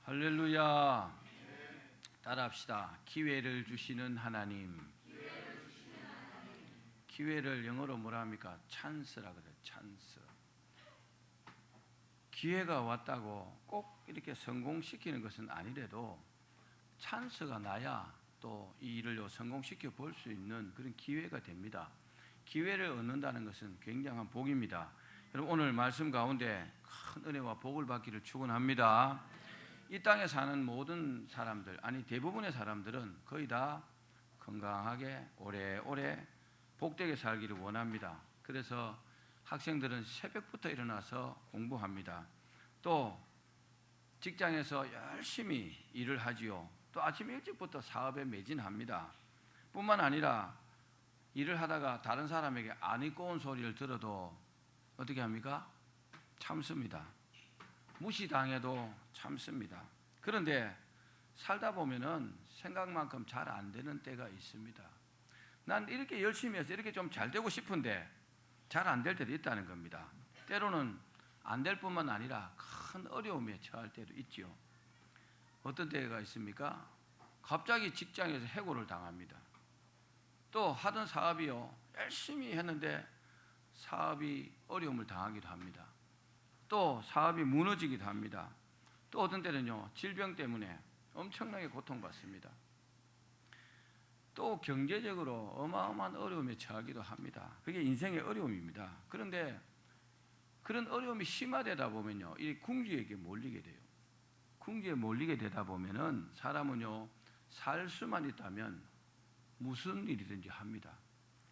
할렐루야. 따라합시다. 기회를 주시는 하나님. 기회를 영어로 뭐라 합니까? 찬스라 그래요. 찬스. 기회가 왔다고 꼭 이렇게 성공시키는 것은 아니래도 찬스가 나야 또 이 일을 성공시켜 볼 수 있는 그런 기회가 됩니다. 기회를 얻는다는 것은 굉장한 복입니다. 여러분, 오늘 말씀 가운데 큰 은혜와 복을 받기를 축원합니다. 이 땅에 사는 모든 사람들, 아니 대부분의 사람들은 거의 다 건강하게 오래오래 복되게 살기를 원합니다. 그래서 학생들은 새벽부터 일어나서 공부합니다. 또 직장에서 열심히 일을 하지요. 또 아침 일찍부터 사업에 매진합니다. 뿐만 아니라 일을 하다가 다른 사람에게 안 입고 온 소리를 들어도 어떻게 합니까? 참습니다. 무시당해도 참습니다. 그런데 살다 보면은 생각만큼 잘 안 되는 때가 있습니다. 난 이렇게 열심히 해서 이렇게 좀 잘 되고 싶은데 잘 안 될 때도 있다는 겁니다. 때로는 안 될 뿐만 아니라 큰 어려움에 처할 때도 있죠. 어떤 때가 있습니까? 갑자기 직장에서 해고를 당합니다. 또 하던 사업이요, 열심히 했는데 사업이 어려움을 당하기도 합니다. 또 사업이 무너지기도 합니다. 또 어떤 때는요, 질병 때문에 엄청나게 고통받습니다. 또 경제적으로 어마어마한 어려움에 처하기도 합니다. 그게 인생의 어려움입니다. 그런데 그런 어려움이 심화되다 보면요, 이 궁지에게 몰리게 돼요. 궁지에 몰리게 되다 보면은 사람은요, 살 수만 있다면 무슨 일이든지 합니다.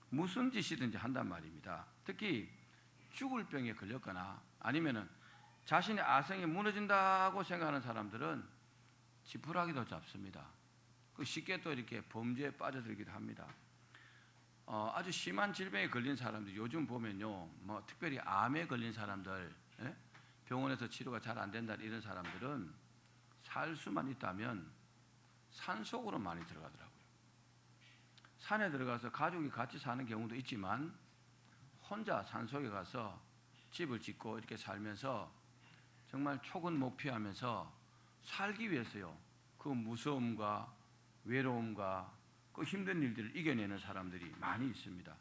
무슨 짓이든지 한단 말입니다. 특히 죽을 병에 걸렸거나 아니면은 자신의 아성이 무너진다고 생각하는 사람들은 지푸라기도 잡습니다. 쉽게 또 이렇게 범죄에 빠져들기도 합니다. 아주 심한 질병에 걸린 사람들, 요즘 보면요, 뭐 특별히 암에 걸린 사람들, 병원에서 치료가 잘 안 된다 이런 사람들은 살 수만 있다면 산속으로 많이 들어가더라고요. 산에 들어가서 가족이 같이 사는 경우도 있지만 혼자 산속에 가서 집을 짓고 이렇게 살면서 정말 초근목피하면서 살기 위해서요, 그 무서움과 외로움과 그 힘든 일들을 이겨내는 사람들이 많이 있습니다.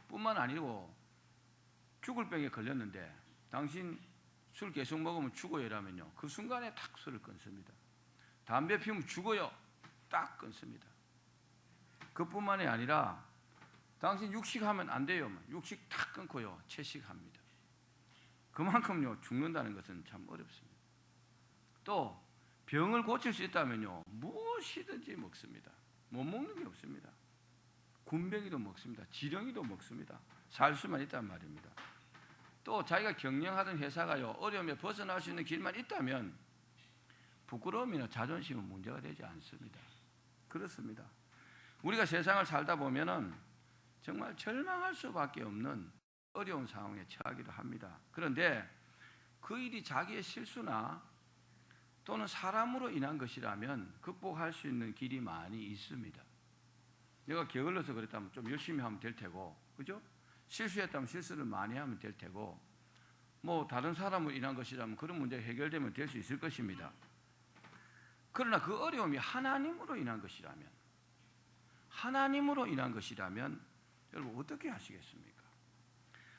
뿐만 아니고 죽을 병에 걸렸는데 당신 술 계속 먹으면 죽어요 이라면요, 그 순간에 탁 술을 끊습니다. 담배 피우면 죽어요, 딱 끊습니다. 그뿐만이 아니라 당신 육식하면 안 돼요, 육식 탁 끊고요, 채식합니다. 그만큼요, 죽는다는 것은 참 어렵습니다. 또 병을 고칠 수 있다면요, 무엇이든지 먹습니다. 못 먹는 게 없습니다. 군뱅이도 먹습니다. 지렁이도 먹습니다. 살 수만 있단 말입니다. 또 자기가 경영하던 회사가요, 어려움에 벗어날 수 있는 길만 있다면 부끄러움이나 자존심은 문제가 되지 않습니다. 그렇습니다. 우리가 세상을 살다 보면은 정말 절망할 수밖에 없는 어려운 상황에 처하기도 합니다. 그런데 그 일이 자기의 실수나 또는 사람으로 인한 것이라면 극복할 수 있는 길이 많이 있습니다. 내가 게을러서 그랬다면 좀 열심히 하면 될 테고, 그죠? 실수했다면 실수를 많이 하면 될 테고, 뭐 다른 사람으로 인한 것이라면 그런 문제가 해결되면 될 수 있을 것입니다. 그러나 그 어려움이 하나님으로 인한 것이라면 여러분 어떻게 하시겠습니까?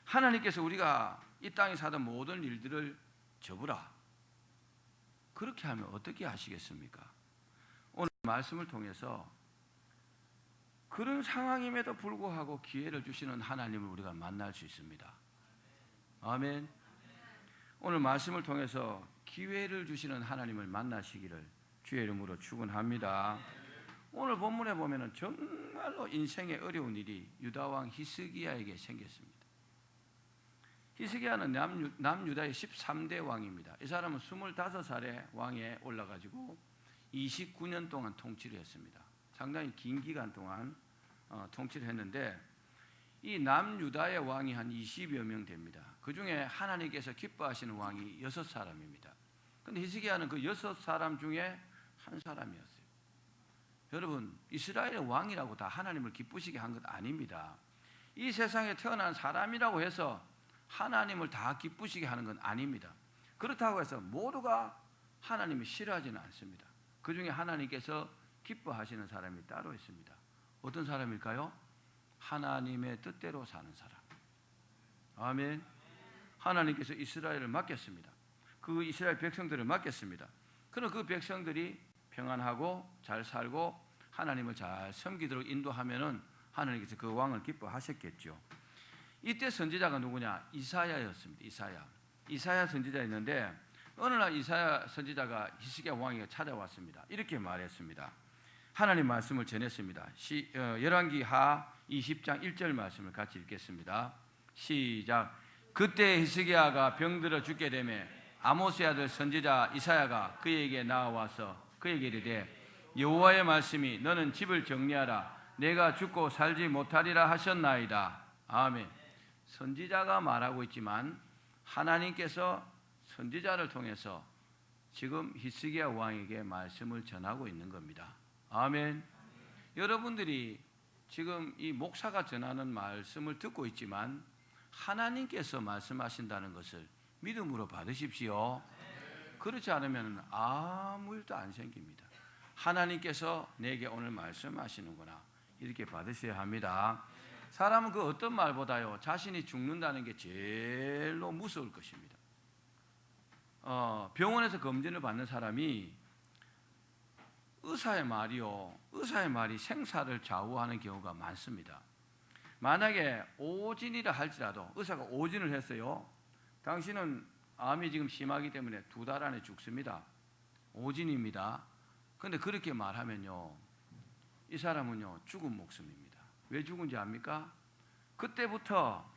하나님께서 우리가 이 땅에 사던 모든 일들을 접으라, 그렇게 하면 어떻게 하시겠습니까? 오늘 말씀을 통해서 그런 상황임에도 불구하고 기회를 주시는 하나님을 우리가 만날 수 있습니다. 아멘. 오늘 말씀을 통해서 기회를 주시는 하나님을 만나시기를 주의 이름으로 축원합니다. 오늘 본문에 보면은 정말로 인생의 어려운 일이 유다왕 히스기야에게 생겼습니다. 히스기야는 남유다의 13대 왕입니다. 이 사람은 25살에 왕에 올라가지고 29년 동안 통치를 했습니다. 상당히 긴 기간 동안 통치를 했는데 이 남유다의 왕이 한 20여 명 됩니다. 그 중에 하나님께서 기뻐하시는 왕이 6사람입니다. 그런데 히스기야는 그 6사람 중에 한 사람이었어요. 여러분, 이스라엘의 왕이라고 다 하나님을 기쁘시게 한 것 아닙니다. 이 세상에 태어난 사람이라고 해서 하나님을 다 기쁘시게 하는 건 아닙니다. 그렇다고 해서 모두가 하나님이 싫어하지는 않습니다. 그 중에 하나님께서 기뻐하시는 사람이 따로 있습니다. 어떤 사람일까요? 하나님의 뜻대로 사는 사람. 아멘. 하나님께서 이스라엘을 맡겼습니다. 그 이스라엘 백성들을 맡겼습니다. 그럼 그 백성들이 평안하고 잘 살고 하나님을 잘 섬기도록 인도하면은 하나님께서 그 왕을 기뻐하셨겠죠. 이때 선지자가 누구냐? 이사야였습니다. 이사야 선지자였는데 어느 날 이사야 선지자가 히스기야 왕에게 찾아왔습니다. 이렇게 말했습니다. 하나님 말씀을 전했습니다. 열왕기 하 20장 1절 말씀을 같이 읽겠습니다. 시작. 그때 히스기야가 병들어 죽게 되매 아모스의 아들 선지자 이사야가 그에게 나와서 그에게 이르되 여호와의 말씀이 너는 집을 정리하라 내가 죽고 살지 못하리라 하셨나이다. 아멘. 선지자가 말하고 있지만 하나님께서 선지자를 통해서 지금 히스기야 왕에게 말씀을 전하고 있는 겁니다. 아멘. 여러분들이 지금 이 목사가 전하는 말씀을 듣고 있지만 하나님께서 말씀하신다는 것을 믿음으로 받으십시오. 그렇지 않으면 아무 일도 안 생깁니다. 하나님께서 내게 오늘 말씀하시는구나 이렇게 받으셔야 합니다. 사람은 그 어떤 말보다요 자신이 죽는다는 게 제일로 무서울 것입니다. 병원에서 검진을 받는 사람이 의사의 말이 생사를 좌우하는 경우가 많습니다. 만약에 오진이라 할지라도 의사가 오진을 했어요. 당신은 암이 지금 심하기 때문에 2달 안에 죽습니다. 오진입니다. 그런데 그렇게 말하면요 이 사람은요 죽은 목숨입니다. 왜 죽은지 압니까? 그때부터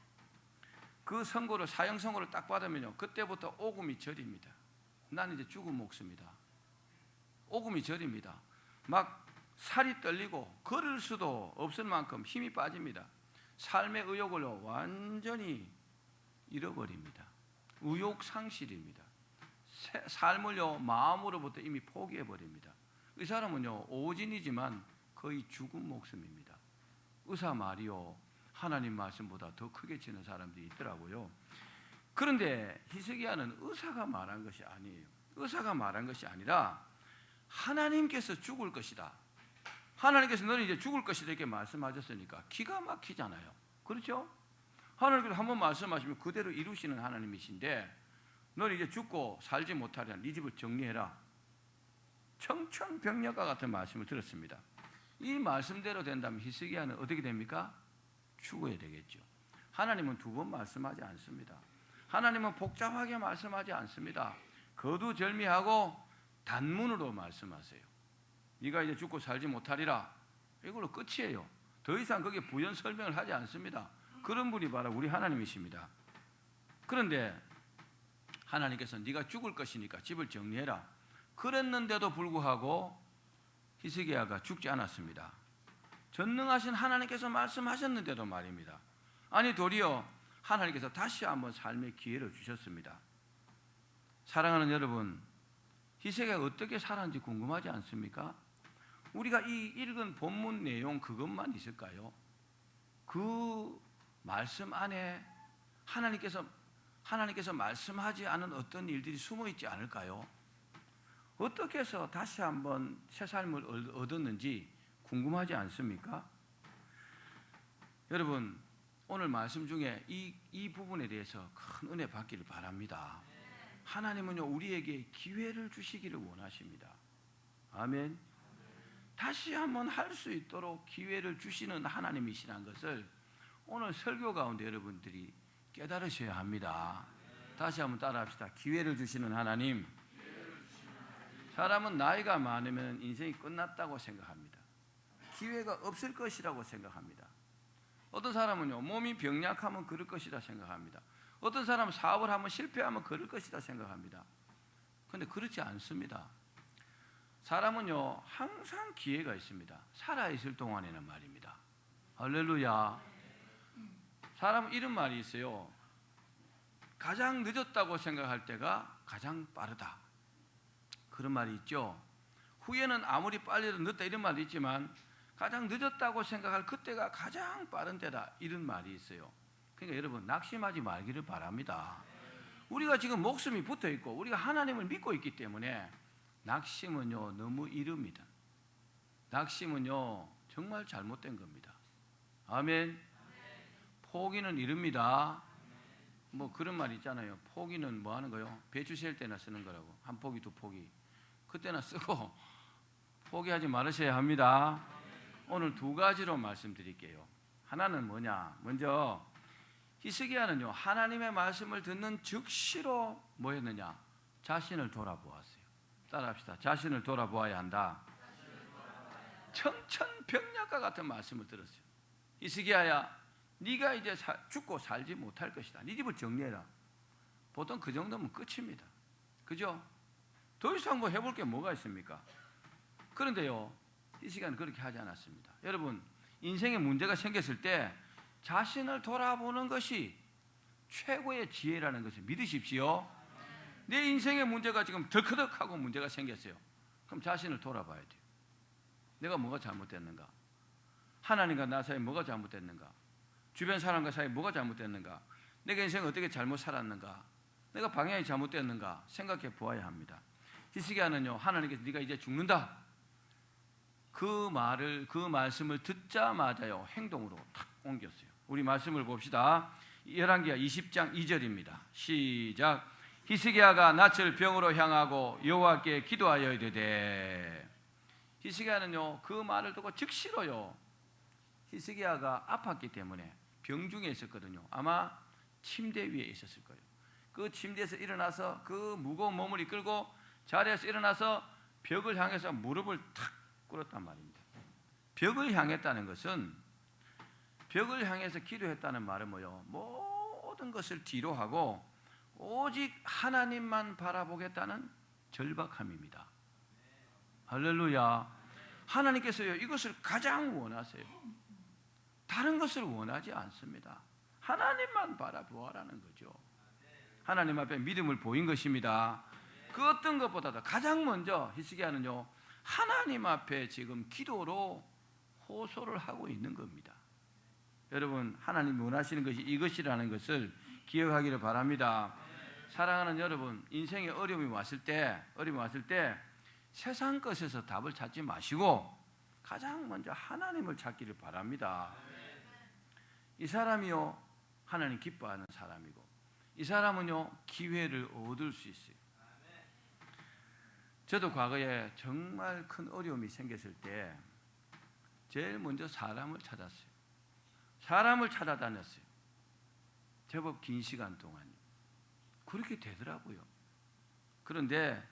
그 선고를 사형 선고를 딱 받으면요 그때부터 오금이 저립니다. 난 이제 죽은 목숨이다. 오금이 저립니다. 막 살이 떨리고 걸을 수도 없을 만큼 힘이 빠집니다. 삶의 의욕을 완전히 잃어버립니다. 의욕 상실입니다. 삶을요 마음으로부터 이미 포기해버립니다. 이 사람은요 오진이지만 거의 죽은 목숨입니다. 의사 말이요 하나님 말씀보다 더 크게 치는 사람들이 있더라고요. 그런데 히스기야는 의사가 말한 것이 아니에요. 의사가 말한 것이 아니라 하나님께서 죽을 것이다. 하나님께서 너는 이제 죽을 것이다 이렇게 말씀하셨으니까 기가 막히잖아요. 그렇죠? 하나님께서 한번 말씀하시면 그대로 이루시는 하나님이신데 너는 이제 죽고 살지 못하리라. 네 집을 정리해라. 청천벽력과 같은 말씀을 들었습니다. 이 말씀대로 된다면 히스기야는 어떻게 됩니까? 죽어야 되겠죠. 하나님은 2번 말씀하지 않습니다. 하나님은 복잡하게 말씀하지 않습니다. 거두절미하고 단문으로 말씀하세요. 네가 이제 죽고 살지 못하리라. 이걸로 끝이에요. 더 이상 거기에 부연 설명을 하지 않습니다. 그런 분이 바로 우리 하나님이십니다. 그런데 하나님께서 네가 죽을 것이니까 집을 정리해라. 그랬는데도 불구하고 히스기야가 죽지 않았습니다. 전능하신 하나님께서 말씀하셨는데도 말입니다. 아니 도리어 하나님께서 다시 한번 삶의 기회를 주셨습니다. 사랑하는 여러분, 히스기야가 어떻게 살았는지 궁금하지 않습니까? 우리가 이 읽은 본문 내용 그것만 있을까요? 그 말씀 안에 하나님께서 말씀하지 않은 어떤 일들이 숨어 있지 않을까요? 어떻게 해서 다시 한번 새 삶을 얻었는지 궁금하지 않습니까? 여러분, 오늘 말씀 중에 이 부분에 대해서 큰 은혜 받기를 바랍니다. 하나님은요 우리에게 기회를 주시기를 원하십니다. 아멘. 다시 한번 할 수 있도록 기회를 주시는 하나님이시라는 것을 오늘 설교 가운데 여러분들이 깨달으셔야 합니다. 다시 한번 따라합시다. 기회를 주시는 하나님. 사람은 나이가 많으면 인생이 끝났다고 생각합니다. 기회가 없을 것이라고 생각합니다. 어떤 사람은요 몸이 병약하면 그럴 것이라 생각합니다. 어떤 사람은 사업을 하면 실패하면 그럴 것이라 생각합니다. 그런데 그렇지 않습니다. 사람은요 항상 기회가 있습니다. 살아있을 동안에는 말입니다. 할렐루야. 사람은 이런 말이 있어요. 가장 늦었다고 생각할 때가 가장 빠르다. 그런 말이 있죠. 후에는 아무리 빨리도 늦다 이런 말이 있지만 가장 늦었다고 생각할 그때가 가장 빠른 때다 이런 말이 있어요. 그러니까 여러분 낙심하지 말기를 바랍니다. 우리가 지금 목숨이 붙어 있고 우리가 하나님을 믿고 있기 때문에 낙심은요 너무 이릅니다. 낙심은요 정말 잘못된 겁니다. 아멘. 포기는 이릅니다. 뭐 그런 말 있잖아요. 포기는 뭐 하는 거요? 배추 셀 때나 쓰는 거라고. 한 포기 두 포기 그때나 쓰고 포기하지 말으셔야 합니다. 오늘 두 가지로 말씀드릴게요. 하나는 뭐냐? 먼저 히스기야는요 하나님의 말씀을 듣는 즉시로 뭐 했느냐? 자신을 돌아보았어요. 따라합시다. 자신을 돌아보아야 한다. 청천벽력과 같은 말씀을 들었어요. 히스기야야, 네가 이제 죽고 살지 못할 것이다. 네 집을 정리해라. 보통 그 정도면 끝입니다. 그죠? 더 이상 뭐 해볼 게 뭐가 있습니까? 그런데요 히스기야는 그렇게 하지 않았습니다. 여러분, 인생에 문제가 생겼을 때 자신을 돌아보는 것이 최고의 지혜라는 것을 믿으십시오. 내 인생의 문제가 지금 덜커덕하고 문제가 생겼어요. 그럼 자신을 돌아봐야 돼요. 내가 뭐가 잘못됐는가? 하나님과 나 사이에 뭐가 잘못됐는가? 주변 사람과 사이에 뭐가 잘못됐는가? 내가 인생을 어떻게 잘못 살았는가? 내가 방향이 잘못됐는가? 생각해 보아야 합니다. 히스기야는요 하나님께서 네가 이제 죽는다, 그 말씀을 듣자마자요 행동으로 탁 옮겼어요. 우리 말씀을 봅시다. 열왕기하 20장 2절입니다. 시작. 히스기야가 낯을 병으로 향하고 여호와께 기도하여 이르되. 히스기야는요 그 말을 듣고 즉시로요, 히스기야가 아팠기 때문에 병중에 있었거든요. 아마 침대 위에 있었을 거예요. 그 침대에서 일어나서 그 무거운 몸을 이끌고 자리에서 일어나서 벽을 향해서 무릎을 탁 꿇었단 말입니다. 벽을 향했다는 것은, 벽을 향해서 기도했다는 말은 뭐요? 모든 것을 뒤로 하고 오직 하나님만 바라보겠다는 절박함입니다. 할렐루야. 하나님께서요 이것을 가장 원하세요. 다른 것을 원하지 않습니다. 하나님만 바라보아라는 거죠. 하나님 앞에 믿음을 보인 것입니다. 그 어떤 것보다도 가장 먼저 히스기야는요 하나님 앞에 지금 기도로 호소를 하고 있는 겁니다. 여러분, 하나님이 원하시는 것이 이것이라는 것을 기억하기를 바랍니다. 사랑하는 여러분, 인생에 어려움이 왔을 때 세상 것에서 답을 찾지 마시고 가장 먼저 하나님을 찾기를 바랍니다. 이 사람이요 하나님 기뻐하는 사람이고, 이 사람은요 기회를 얻을 수 있어요. 저도 과거에 정말 큰 어려움이 생겼을 때 제일 먼저 사람을 찾았어요. 사람을 찾아다녔어요. 제법 긴 시간 동안요. 그렇게 되더라고요. 그런데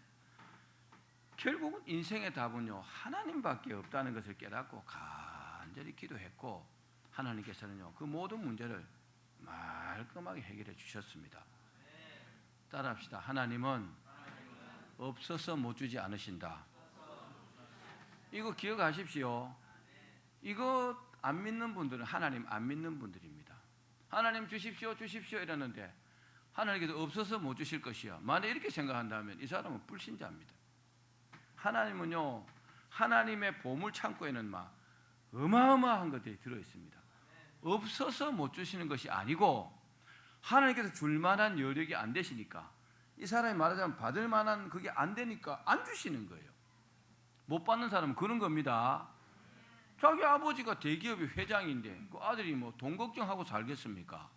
결국은 인생의 답은요 하나님밖에 없다는 것을 깨닫고 간절히 기도했고, 하나님께서는요 그 모든 문제를 말끔하게 해결해 주셨습니다. 따라합시다. 하나님은 없어서 못 주지 않으신다. 이거 기억하십시오. 이거 안 믿는 분들은 하나님 안 믿는 분들입니다. 하나님 주십시오 이러는데 하나님께서 없어서 못 주실 것이야, 만약 이렇게 생각한다면 이 사람은 불신자입니다. 하나님은요 하나님의 보물 창고에는 어마어마한 것들이 들어있습니다. 없어서 못 주시는 것이 아니고 하나님께서 줄 만한 여력이 안 되시니까, 이 사람이 말하자면 받을 만한 그게 안 되니까 안 주시는 거예요. 못 받는 사람은 그런 겁니다. 자기 아버지가 대기업의 회장인데 그 아들이 뭐 돈 걱정하고 살겠습니까?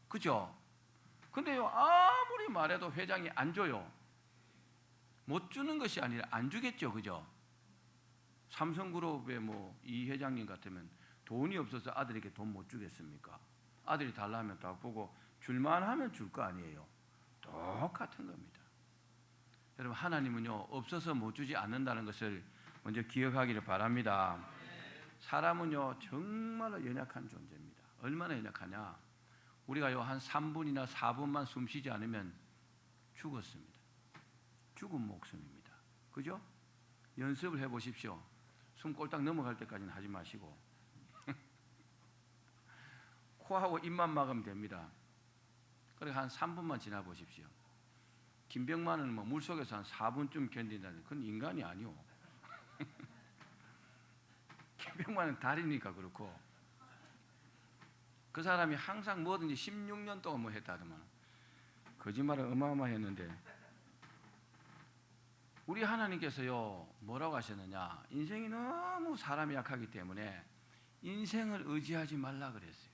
그죠? 근데요 아무리 말해도 회장이 안 줘요. 못 주는 것이 아니라 안 주겠죠. 그죠? 삼성그룹의 뭐 이 회장님 같으면 돈이 없어서 아들에게 돈 못 주겠습니까? 아들이 달라면 딱 보고 줄만 하면 줄 거 아니에요. 똑같은 겁니다. 여러분, 하나님은요 없어서 못 주지 않는다는 것을 먼저 기억하기를 바랍니다. 사람은요 정말로 연약한 존재입니다. 얼마나 연약하냐? 우리가요 한 3분이나 4분만 숨 쉬지 않으면 죽었습니다. 죽은 목숨입니다. 그죠? 연습을 해보십시오. 숨 꼴딱 넘어갈 때까지는 하지 마시고 코하고 입만 막으면 됩니다. 그리고 한 3분만 지나 보십시오. 김병만은 뭐 물속에서 한 4분쯤 견딘다는, 그건 인간이 아니오. 김병만은 달이니까 그렇고, 그 사람이 항상 뭐든지 16년 동안 뭐 했다더만. 거짓말을 어마어마했는데 우리 하나님께서요 뭐라고 하셨느냐? 인생이 너무 사람이 약하기 때문에 인생을 의지하지 말라 그랬어요.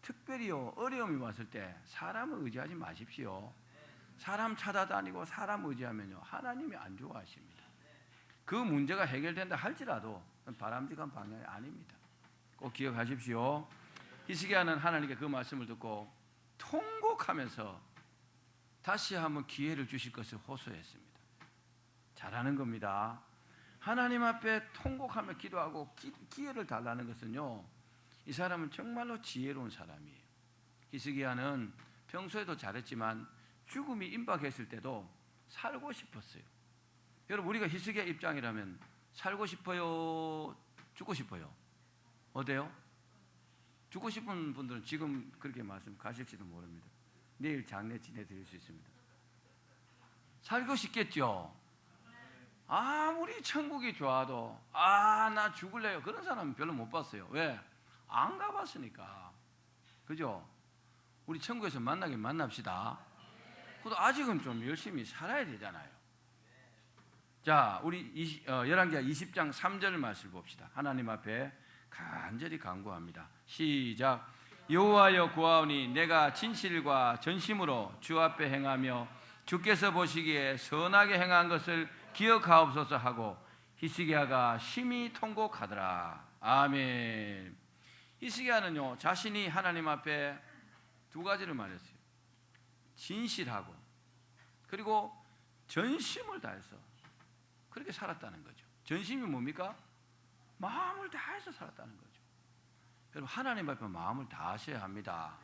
특별히요 어려움이 왔을 때 사람을 의지하지 마십시오. 사람 찾아다니고 사람 의지하면요 하나님이 안 좋아하십니다. 그 문제가 해결된다 할지라도 바람직한 방향이 아닙니다. 꼭 기억하십시오. 히스기야는 하나님께 그 말씀을 듣고 통곡하면서 다시 한번 기회를 주실 것을 호소했습니다. 잘하는 겁니다. 하나님 앞에 통곡하며 기도하고 기회를 달라는 것은요 이 사람은 정말로 지혜로운 사람이에요. 히스기야는 평소에도 잘했지만 죽음이 임박했을 때도 살고 싶었어요. 여러분 우리가 히스기야 입장이라면 살고 싶어요? 죽고 싶어요? 어때요? 죽고 싶은 분들은 지금 그렇게 가실지도 모릅니다. 내일 장례 지내드릴 수 있습니다. 살고 싶겠죠? 아무리 천국이 좋아도 나 죽을래요 그런 사람은 별로 못 봤어요. 왜? 안 가봤으니까. 그죠? 우리 천국에서 만나긴 만납시다. 그래도 아직은 좀 열심히 살아야 되잖아요. 자, 우리 열왕기하 20장 3절 말씀을 봅시다. 하나님 앞에 간절히 간구합니다. 시작. 여호와여 구하오니 내가 진실과 전심으로 주 앞에 행하며 주께서 보시기에 선하게 행한 것을 기억하옵소서 하고 히스기야가 심히 통곡하더라. 아멘. 히스기야는요 자신이 하나님 앞에 두 가지를 말했어요. 진실하고 그리고 전심을 다해서 그렇게 살았다는 거죠. 전심이 뭡니까? 마음을 다해서 살았다는 거죠. 여러분 하나님 앞에 마음을 다하셔야 합니다.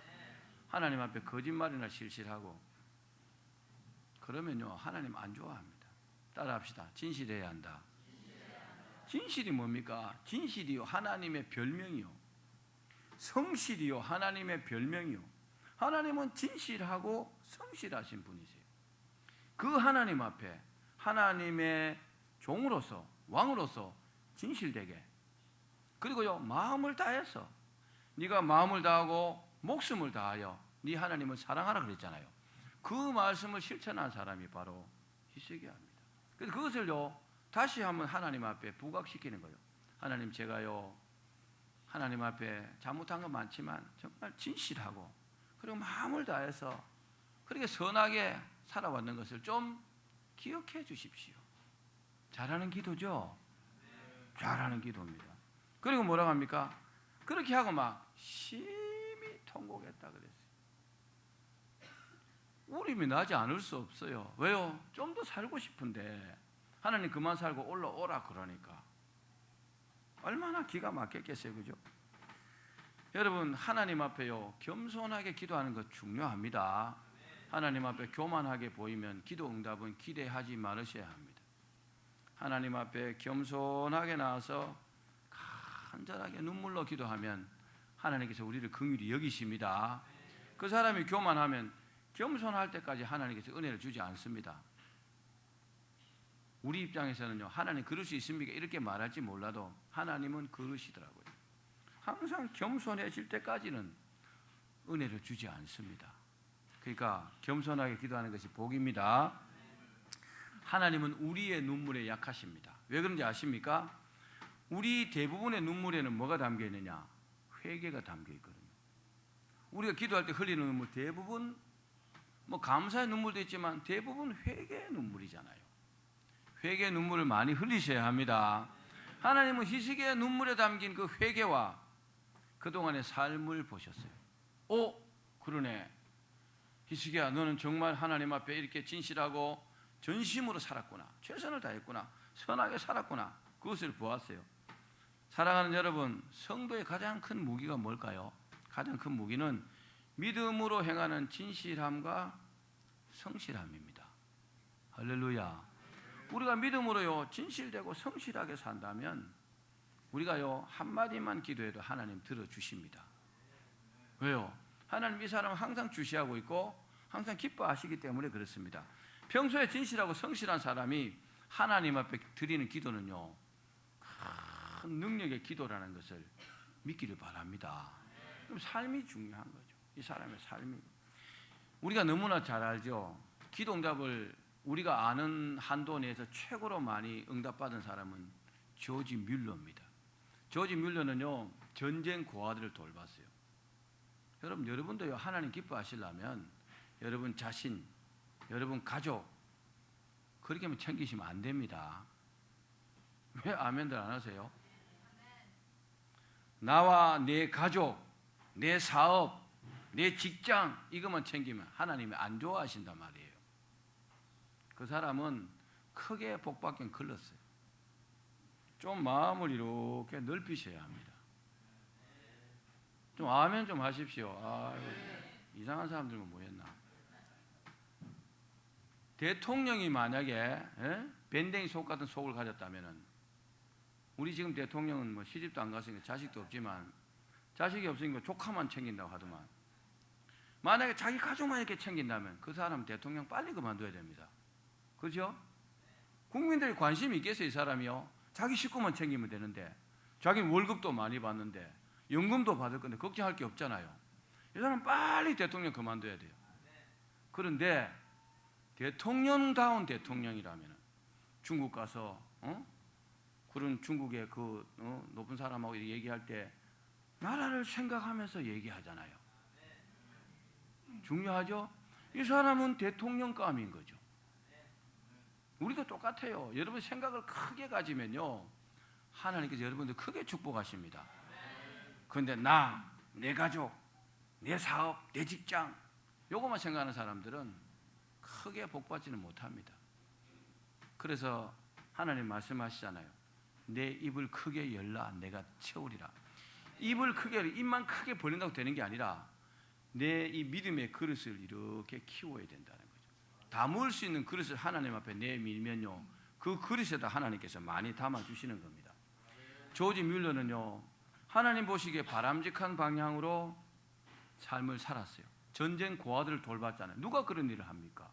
하나님 앞에 거짓말이나 실실하고 그러면요 하나님 안 좋아합니다. 따라합시다. 진실해야 한다. 진실이 뭡니까? 진실이요 하나님의 별명이요 성실이요 하나님의 별명이요. 하나님은 진실하고 성실하신 분이세요. 그 하나님 앞에 하나님의 종으로서 왕으로서 진실되게 그리고요 마음을 다해서 네가 마음을 다하고 목숨을 다하여 네 하나님을 사랑하라 그랬잖아요. 그 말씀을 실천한 사람이 바로 히스기야입니다. 그래서 그것을요 다시 한번 하나님 앞에 부각시키는 거예요. 하나님 제가요 하나님 앞에 잘못한 건 많지만 정말 진실하고 그리고 마음을 다해서 그렇게 선하게 살아왔는 것을 좀 기억해 주십시오. 잘하는 기도죠? 잘하는 기도입니다. 그리고 뭐라고 합니까? 그렇게 하고 막 심히 통곡했다 그랬어요. 울음이 나지 않을 수 없어요. 왜요? 좀 더 살고 싶은데 하나님 그만 살고 올라오라 그러니까 얼마나 기가 막혔겠어요. 그죠? 여러분 하나님 앞에요 겸손하게 기도하는 것 중요합니다. 하나님 앞에 교만하게 보이면 기도 응답은 기대하지 말으셔야 합니다. 하나님 앞에 겸손하게 나와서 간절하게 눈물로 기도하면 하나님께서 우리를 긍휼히 여기십니다. 그 사람이 교만하면 겸손할 때까지 하나님께서 은혜를 주지 않습니다. 우리 입장에서는요 하나님 그럴 수 있습니까? 이렇게 말할지 몰라도 하나님은 그러시더라고요. 항상 겸손해질 때까지는 은혜를 주지 않습니다. 그러니까 겸손하게 기도하는 것이 복입니다. 하나님은 우리의 눈물에 약하십니다. 왜 그런지 아십니까? 우리 대부분의 눈물에는 뭐가 담겨 있느냐? 회개가 담겨 있거든요. 우리가 기도할 때 흘리는 눈물 대부분 감사의 눈물도 있지만 대부분 회개의 눈물이잖아요. 회개의 눈물을 많이 흘리셔야 합니다. 하나님은 히스기야의 눈물에 담긴 그 회개와 그동안의 삶을 보셨어요. 그러네. 히스기야 너는 정말 하나님 앞에 이렇게 진실하고 전심으로 살았구나. 최선을 다했구나. 선하게 살았구나. 그것을 보았어요. 사랑하는 여러분, 성도의 가장 큰 무기가 뭘까요? 가장 큰 무기는 믿음으로 행하는 진실함과 성실함입니다. 할렐루야. 우리가 믿음으로요 진실되고 성실하게 산다면 우리가요 한마디만 기도해도 하나님 들어주십니다. 왜요? 하나님 이 사람은 항상 주시하고 있고 항상 기뻐하시기 때문에 그렇습니다. 평소에 진실하고 성실한 사람이 하나님 앞에 드리는 기도는요 큰 능력의 기도라는 것을 믿기를 바랍니다. 그럼 삶이 중요한 거죠. 이 사람의 삶이. 우리가 너무나 잘 알죠. 기도 응답을 우리가 아는 한도 내에서 최고로 많이 응답받은 사람은 조지 뮬러입니다. 조지 뮬러는요, 전쟁 고아들을 돌봤어요. 여러분도요, 하나님 기뻐하시려면 여러분 자신, 여러분 가족 그렇게만 챙기시면 안 됩니다. 왜 아멘들 안 하세요? 나와 내 가족, 내 사업, 내 직장 이것만 챙기면 하나님이 안 좋아하신단 말이에요. 그 사람은 크게 복받긴 글렀어요. 좀 마음을 이렇게 넓히셔야 합니다. 좀 아멘 좀 하십시오. 아이고, 이상한 사람들만 모였나. 대통령이 만약에 밴댕이 속 같은 속을 가졌다면은, 우리 지금 대통령은 뭐 시집도 안 갔으니까 자식도 없지만, 자식이 없으니까 조카만 챙긴다고 하더만, 만약에 자기 가족만 이렇게 챙긴다면 그 사람 대통령 빨리 그만둬야 됩니다. 그렇죠? 국민들이 관심이 있겠어요. 이 사람이요, 자기 식구만 챙기면 되는데, 자기는 월급도 많이 받는데 연금도 받을 건데 걱정할 게 없잖아요. 이 사람 빨리 대통령 그만둬야 돼요. 그런데 대통령다운 대통령이라면 중국 가서 그런 중국의 그 높은 사람하고 얘기할 때 나라를 생각하면서 얘기하잖아요. 중요하죠? 이 사람은 대통령감인 거죠. 우리도 똑같아요. 여러분 생각을 크게 가지면요, 하나님께서 여러분들 크게 축복하십니다. 그런데 나, 내 가족, 내 사업, 내 직장 요것만 생각하는 사람들은 크게 복받지는 못합니다. 그래서 하나님 말씀하시잖아요. 내 입을 크게 열라 내가 채우리라. 입을 크게, 입만 크게 벌린다고 되는 게 아니라 내 이 믿음의 그릇을 이렇게 키워야 된다는 거죠. 담을 수 있는 그릇을 하나님 앞에 내밀면요, 그 그릇에다 하나님께서 많이 담아주시는 겁니다. 조지 뮬러는요, 하나님 보시기에 바람직한 방향으로 삶을 살았어요. 전쟁 고아들을 돌봤잖아요. 누가 그런 일을 합니까?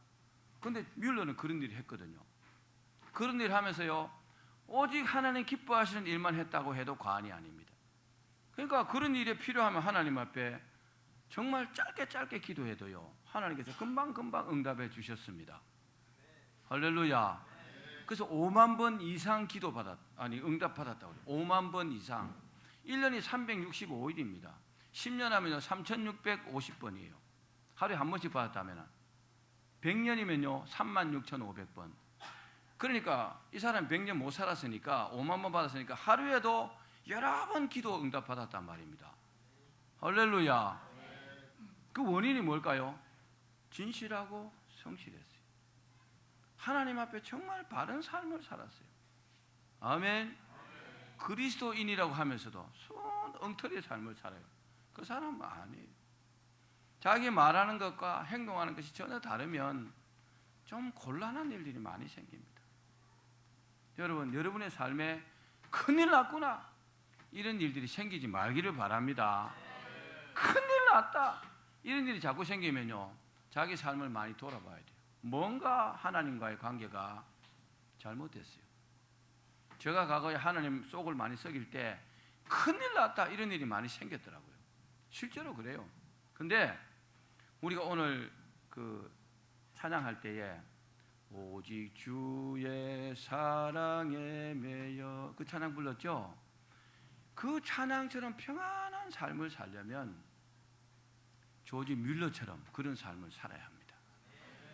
그런데 뮬러는 그런 일을 했거든요. 그런 일을 하면서요, 오직 하나님 기뻐하시는 일만 했다고 해도 과언이 아닙니다. 그러니까 그런 일에 필요하면 하나님 앞에 정말 짧게 기도해도요, 하나님께서 금방 응답해 주셨습니다. 할렐루야. 그래서 5만 번 이상 응답 받았다고 해요. 5만 번 이상. 1년이 365일입니다. 10년 하면요 3650번이에요. 하루에 한 번씩 받았다면 100년이면요 36,500번. 그러니까 이 사람이 100년 못 살았으니까 5만 번 받았으니까 하루에도 여러 번 기도 응답 받았단 말입니다. 할렐루야. 그 원인이 뭘까요? 진실하고 성실했어요. 하나님 앞에 정말 바른 삶을 살았어요. 아멘. 그리스도인이라고 하면서도 순 엉터리의 삶을 살아요. 그 사람은 아니에요. 자기 말하는 것과 행동하는 것이 전혀 다르면 좀 곤란한 일들이 많이 생깁니다. 여러분, 여러분의 삶에 큰일 났구나 이런 일들이 생기지 말기를 바랍니다. 큰일 났다 이런 일이 자꾸 생기면요, 자기 삶을 많이 돌아봐야 돼요. 뭔가 하나님과의 관계가 잘못됐어요. 제가 과거에 하나님 속을 많이 썩일 때 큰일 났다 이런 일이 많이 생겼더라고요. 실제로 그래요. 근데 우리가 오늘 그 찬양할 때에 오직 주의 사랑에 매여 그 찬양 불렀죠? 그 찬양처럼 평안한 삶을 살려면 조지 뮬러처럼 그런 삶을 살아야 합니다.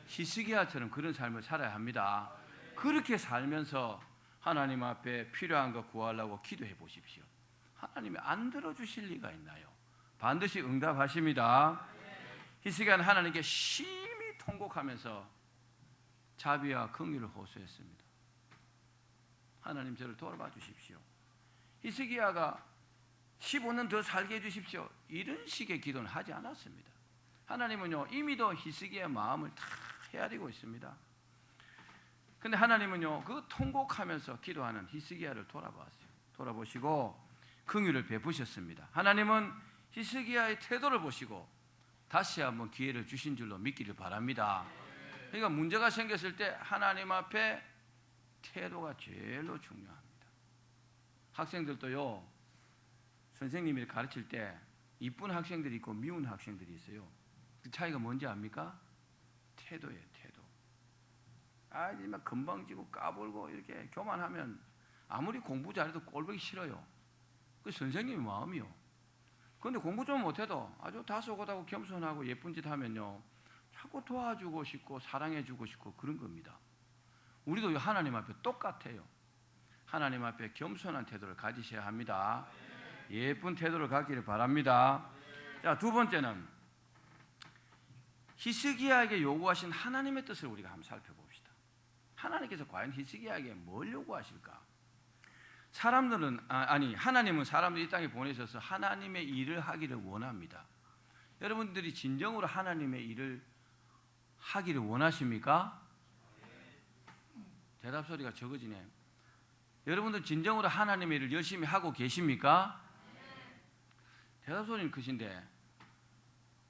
히스기야처럼 그런 삶을 살아야 합니다. 그렇게 살면서 하나님 앞에 필요한 거 구하려고 기도해 보십시오. 하나님이 안 들어주실 리가 있나요? 반드시 응답하십니다. 히스기야는 하나님께 심히 통곡하면서 자비와 긍휼을 호소했습니다. 하나님 저를 돌봐 주십시오. 히스기야가 15년 더 살게 해주십시오 이런 식의 기도는 하지 않았습니다. 하나님은요 이미도 히스기야의 마음을 다 헤아리고 있습니다. 근데 하나님은요 그 통곡하면서 기도하는 히스기야를 돌아보시고 긍휼을 베푸셨습니다. 하나님은 히스기야의 태도를 보시고 다시 한번 기회를 주신 줄로 믿기를 바랍니다. 그러니까 문제가 생겼을 때 하나님 앞에 태도가 제일로 중요합니다. 학생들도요, 선생님이 가르칠 때 이쁜 학생들이 있고 미운 학생들이 있어요. 그 차이가 뭔지 압니까? 태도예요, 태도. 막 건방지고 까불고 이렇게 교만하면 아무리 공부 잘해도 꼴보기 싫어요. 그 선생님의 마음이요. 그런데 공부 좀 못해도 아주 다소곳하고 겸손하고 예쁜 짓 하면요, 자꾸 도와주고 싶고 사랑해주고 싶고 그런 겁니다. 우리도 하나님 앞에 똑같아요. 하나님 앞에 겸손한 태도를 가지셔야 합니다. 예쁜 태도를 갖기를 바랍니다. 자, 두 번째는 히스기야에게 요구하신 하나님의 뜻을 우리가 한번 살펴봅시다. 하나님께서 과연 히스기야에게 뭘 요구하실까? 하나님은 사람들 이 땅에 보내셔서 하나님의 일을 하기를 원합니다. 여러분들이 진정으로 하나님의 일을 하기를 원하십니까? 대답 소리가 적어지네. 여러분들 진정으로 하나님의 일을 열심히 하고 계십니까? 대답 소리는 크신데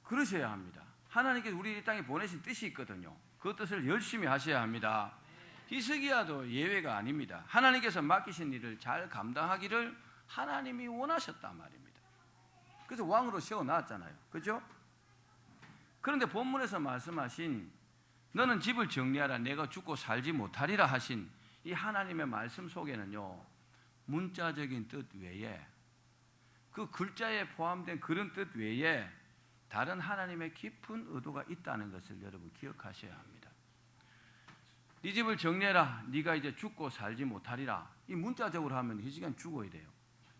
그러셔야 합니다. 하나님께서 우리 이 땅에 보내신 뜻이 있거든요. 그 뜻을 열심히 하셔야 합니다. 히스기야도 예외가 아닙니다. 하나님께서 맡기신 일을 잘 감당하기를 하나님이 원하셨단 말입니다. 그래서 왕으로 세워놨잖아요. 그렇죠? 그런데 본문에서 말씀하신 너는 집을 정리하라 내가 죽고 살지 못하리라 하신 이 하나님의 말씀 속에는요, 문자적인 뜻 외에, 그 글자에 포함된 그런 뜻 외에 다른 하나님의 깊은 의도가 있다는 것을 여러분 기억하셔야 합니다. 네 집을 정리해라 네가 이제 죽고 살지 못하리라. 이 문자적으로 하면 이 시간 죽어야 돼요.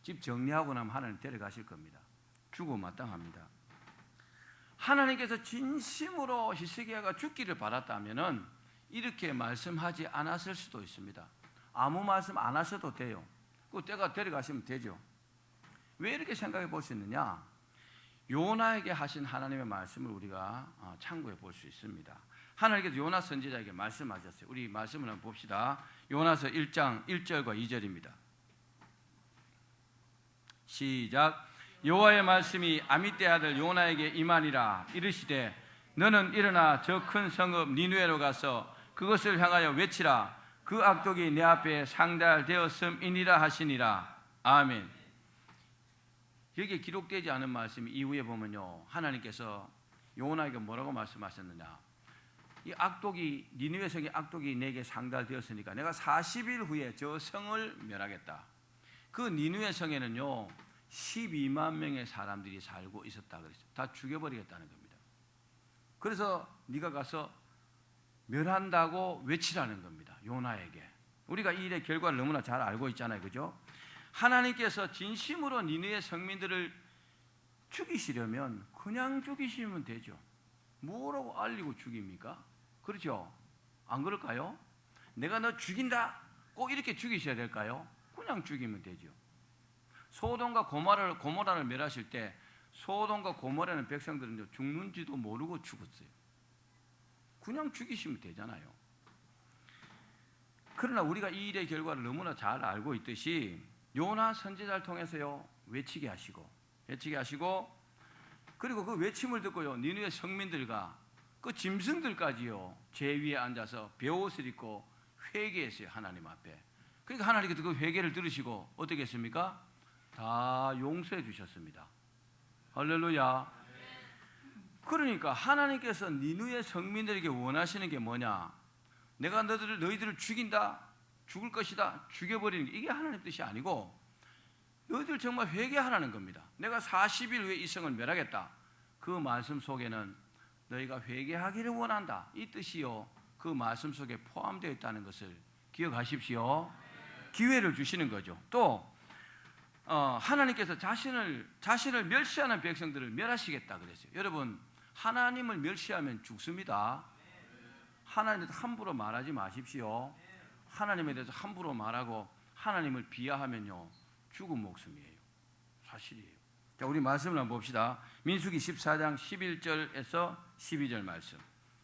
집 정리하고 나면 하나님 데려가실 겁니다. 죽어 마땅합니다. 하나님께서 진심으로 히스기야가 죽기를 바랐다면은 이렇게 말씀하지 않았을 수도 있습니다. 아무 말씀 안 하셔도 돼요. 그 때가 데려가시면 되죠. 왜 이렇게 생각해 볼 수 있느냐? 요나에게 하신 하나님의 말씀을 우리가 참고해 볼 수 있습니다. 하나님께서 요나 선지자에게 말씀하셨어요. 우리 말씀을 한번 봅시다. 요나서 1장 1절과 2절입니다. 시작. 여호와의 말씀이 아미떼 아들 요나에게 임하니라. 이르시되 너는 일어나 저 큰 성읍 니느웨로 가서 그것을 향하여 외치라. 그 악독이 내 앞에 상달되었음이니라 하시니라. 아멘. 여기에 기록되지 않은 말씀 이후에 보면요, 하나님께서 요나에게 뭐라고 말씀하셨느냐? 이 악독이, 니느웨 성의 악독이 내게 상달되었으니까 내가 40일 후에 저 성을 멸하겠다. 그 니느웨 성에는요 12만 명의 사람들이 살고 있었다 그랬어요. 다 죽여버리겠다는 겁니다. 그래서 네가 가서 멸한다고 외치라는 겁니다. 요나에게. 우리가 이 일의 결과를 너무나 잘 알고 있잖아요. 그죠? 하나님께서 진심으로 니느웨 성민들을 죽이시려면 그냥 죽이시면 되죠. 뭐라고 알리고 죽입니까? 그렇죠? 안 그럴까요? 내가 너 죽인다 꼭 이렇게 죽이셔야 될까요? 그냥 죽이면 되죠. 소돔과 고모라를 멸하실 때 소돔과 고모라는 백성들은 죽는지도 모르고 죽었어요. 그냥 죽이시면 되잖아요. 그러나 우리가 이 일의 결과를 너무나 잘 알고 있듯이 요나 선지자를 통해서요 외치게 하시고 그리고 그 외침을 듣고요 니느웨 성민들과 그 짐승들까지요 제 위에 앉아서 베옷을 입고 회개했어요. 하나님 앞에. 그러니까 하나님께서 그 회개를 들으시고 어떻게 했습니까? 다 용서해 주셨습니다. 할렐루야. 그러니까 하나님께서 니느웨 성민들에게 원하시는 게 뭐냐? 내가 너희들을 죽인다, 죽을 것이다, 죽여버리는 게 이게 하나님 뜻이 아니고 너희들 정말 회개하라는 겁니다. 내가 40일 후에 이 성을 멸하겠다. 그 말씀 속에는 너희가 회개하기를 원한다. 이 뜻이요 그 말씀 속에 포함되어 있다는 것을 기억하십시오. 기회를 주시는 거죠. 또 하나님께서 자신을 멸시하는 백성들을 멸하시겠다 그랬어요. 여러분 하나님을 멸시하면 죽습니다. 하나님에 대해서 함부로 말하지 마십시오. 하나님에 대해서 함부로 말하고 하나님을 비하하면요 죽은 목숨이에요. 사실이에요. 자, 우리 말씀을 한번 봅시다. 민수기 14장 11절에서 12절 말씀.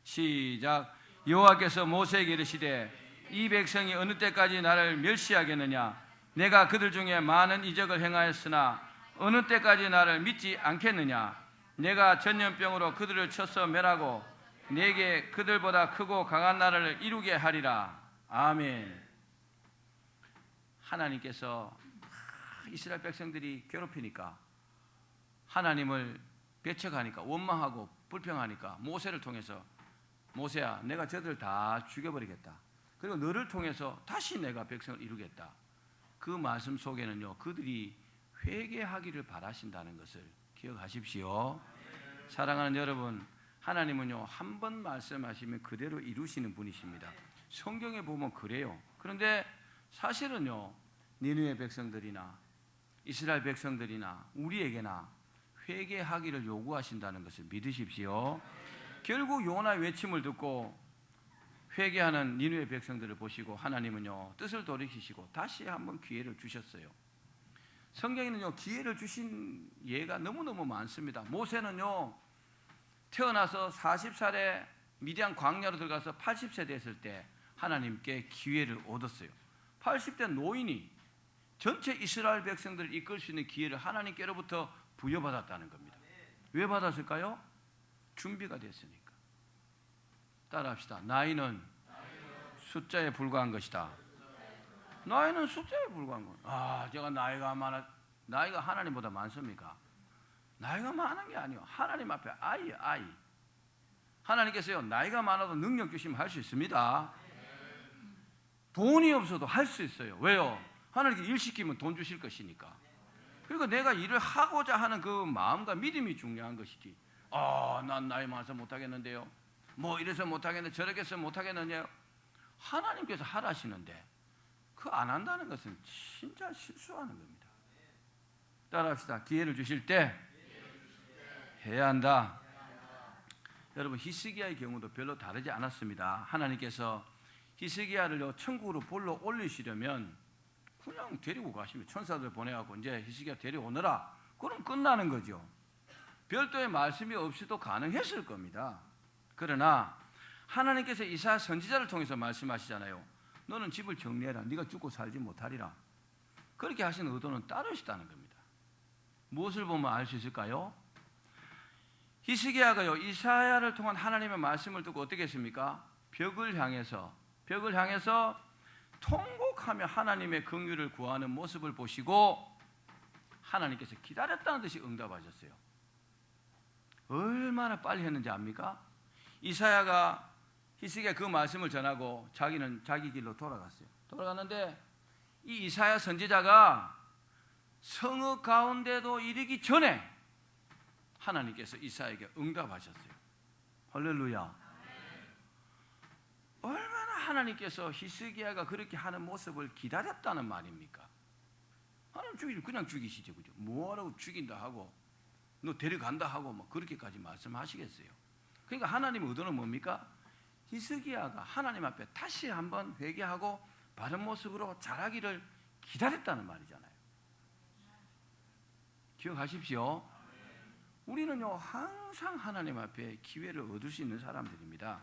시작. 여호와께서 모세에게 이르시되 이 백성이 어느 때까지 나를 멸시하겠느냐? 내가 그들 중에 많은 이적을 행하였으나 어느 때까지 나를 믿지 않겠느냐? 내가 전염병으로 그들을 쳐서 멸하고 내게 그들보다 크고 강한 나라를 이루게 하리라. 아멘. 하나님께서 이스라엘 백성들이 괴롭히니까 하나님을 배척하니까 원망하고 불평하니까 모세를 통해서 모세야 내가 저들을 다 죽여버리겠다. 그리고 너를 통해서 다시 내가 백성을 이루겠다. 그 말씀 속에는요, 그들이 회개하기를 바라신다는 것을 기억하십시오. 사랑하는 여러분, 하나님은요, 한 번 말씀하시면 그대로 이루시는 분이십니다. 성경에 보면 그래요. 그런데 사실은요, 니느웨 백성들이나 이스라엘 백성들이나 우리에게나 회개하기를 요구하신다는 것을 믿으십시오. 결국 요나의 외침을 듣고 회개하는 니느웨 백성들을 보시고 하나님은요, 뜻을 돌이키시고 다시 한번 기회를 주셨어요. 성경에는요, 기회를 주신 예가 너무너무 많습니다. 모세는요, 태어나서 40살에 미디안 광야로 들어가서 80세 됐을 때 하나님께 기회를 얻었어요. 80대 노인이 전체 이스라엘 백성들을 이끌 수 있는 기회를 하나님께로부터 부여받았다는 겁니다. 왜 받았을까요? 준비가 됐으니까. 따라합시다. 나이는 숫자에 불과한 것이다. 나이는 숫자에 불과한 것. 제가 나이가 하나님보다 많습니까? 나이가 많은 게 아니에요. 하나님 앞에 아이. 하나님께서요, 나이가 많아도 능력 주시면 할 수 있습니다. 돈이 없어도 할 수 있어요. 왜요? 하나님께 일 시키면 돈 주실 것이니까. 그리고 내가 일을 하고자 하는 그 마음과 믿음이 중요한 것이지. 난 나이 많아서 못하겠는데요. 뭐 이래서 못하겠는데 저렇게 해서 못하겠느냐요. 하나님께서 하라시는데 그 안 한다는 것은 진짜 실수하는 겁니다. 따라합시다. 기회를 주실 때 해야 한다. 여러분, 히스기야의 경우도 별로 다르지 않았습니다. 하나님께서 히스기야를 천국으로 불러 올리시려면 그냥 데리고 가시면 천사들 보내갖고 이제 히스기야 데려오너라. 그럼 끝나는 거죠. 별도의 말씀이 없이도 가능했을 겁니다. 그러나 하나님께서 이사야 선지자를 통해서 말씀하시잖아요. 너는 집을 정리해라. 네가 죽고 살지 못하리라. 그렇게 하신 의도는 따로 있다는 겁니다. 무엇을 보면 알 수 있을까요? 히스기야가요, 이사야를 통한 하나님의 말씀을 듣고 어떻게 했습니까? 벽을 향해서 통곡하며 하나님의 긍휼을 구하는 모습을 보시고 하나님께서 기다렸다는 듯이 응답하셨어요. 얼마나 빨리 했는지 압니까? 이사야가 히스기야 그 말씀을 전하고 자기는 자기 길로 돌아갔어요. 돌아갔는데 이 이사야 선지자가 성읍 가운데도 이르기 전에 하나님께서 이사야에게 응답하셨어요. 할렐루야. 얼마나 하나님께서 히스기야가 그렇게 하는 모습을 기다렸다는 말입니까? 하나님 그냥 죽이시죠. 그죠? 뭐하라고 죽인다 하고 너 데려간다 하고 뭐 그렇게까지 말씀하시겠어요? 그러니까 하나님의 의도는 뭡니까? 히스기야가 하나님 앞에 다시 한번 회개하고 바른 모습으로 자라기를 기다렸다는 말이잖아요. 기억하십시오. 우리는요, 항상 하나님 앞에 기회를 얻을 수 있는 사람들입니다.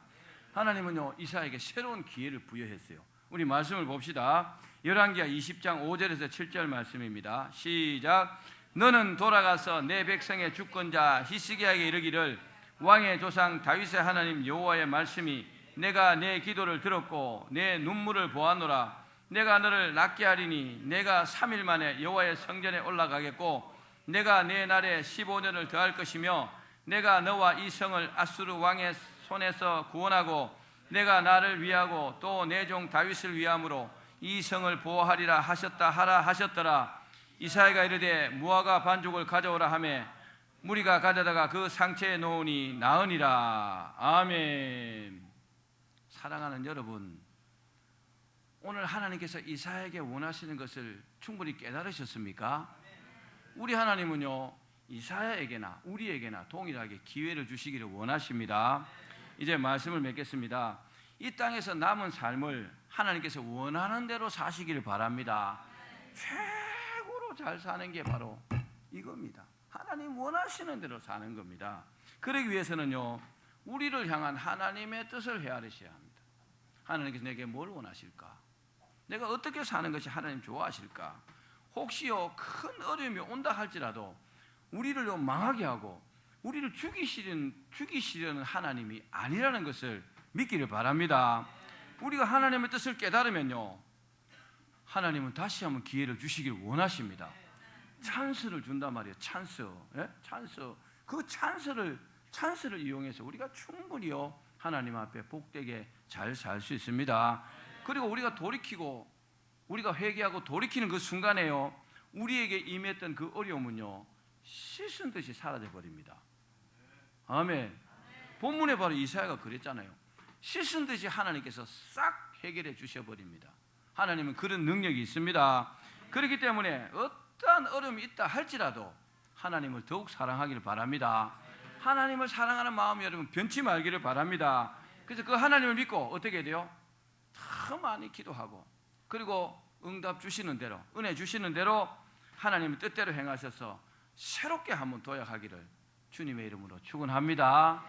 하나님은요, 이사야에게 새로운 기회를 부여했어요. 우리 말씀을 봅시다. 열왕기하 20장 5절에서 7절 말씀입니다. 시작. 너는 돌아가서 내 백성의 주권자 히스기야에게 이르기를 왕의 조상 다윗의 하나님 여호와의 말씀이 내가 내 기도를 들었고 내 눈물을 보았노라. 내가 너를 낫게 하리니 내가 3일 만에 여호와의 성전에 올라가겠고 내가 내 날에 15년을 더할 것이며 내가 너와 이 성을 아수르 왕의 손에서 구원하고 내가 나를 위하고 또 내 종 다윗을 위함으로 이 성을 보호하리라 하셨더라. 이사야가 이르되 무화과 반죽을 가져오라 하매 무리가 가져다가 그 상체에 놓으니 나으니라. 아멘. 사랑하는 여러분, 오늘 하나님께서 이사야에게 원하시는 것을 충분히 깨달으셨습니까? 우리 하나님은요, 이사야에게나 우리에게나 동일하게 기회를 주시기를 원하십니다. 이제 말씀을 맺겠습니다. 이 땅에서 남은 삶을 하나님께서 원하는 대로 사시기를 바랍니다. 최고로 잘 사는 게 바로 이겁니다. 하나님 원하시는 대로 사는 겁니다. 그러기 위해서는요, 우리를 향한 하나님의 뜻을 헤아리셔야 합니다. 하나님께서 내게 뭘 원하실까? 내가 어떻게 사는 것이 하나님 좋아하실까? 혹시요 큰 어려움이 온다 할지라도 우리를 망하게 하고 우리를 죽이시려는 하나님이 아니라는 것을 믿기를 바랍니다. 우리가 하나님의 뜻을 깨달으면요, 하나님은 다시 한번 기회를 주시길 원하십니다. 찬스를 준단 말이에요. 찬스. 그 찬스를 이용해서 우리가 충분히요 하나님 앞에 복되게 잘 살 수 있습니다. 그리고 우리가 돌이키고 우리가 회개하고 돌이키는 그 순간에요, 우리에게 임했던 그 어려움은요 씻은 듯이 사라져 버립니다. 아멘. 본문에 바로 이사야가 그랬잖아요. 씻은 듯이 하나님께서 싹 해결해 주셔버립니다. 하나님은 그런 능력이 있습니다. 그렇기 때문에 어떠한 어려움이 있다 할지라도 하나님을 더욱 사랑하기를 바랍니다. 하나님을 사랑하는 마음이 여러분 변치 말기를 바랍니다. 그래서 그 하나님을 믿고 어떻게 해야 돼요? 더 많이 기도하고, 그리고 응답 주시는 대로, 은혜 주시는 대로 하나님의 뜻대로 행하셔서 새롭게 한번 도약하기를 주님의 이름으로 축원합니다.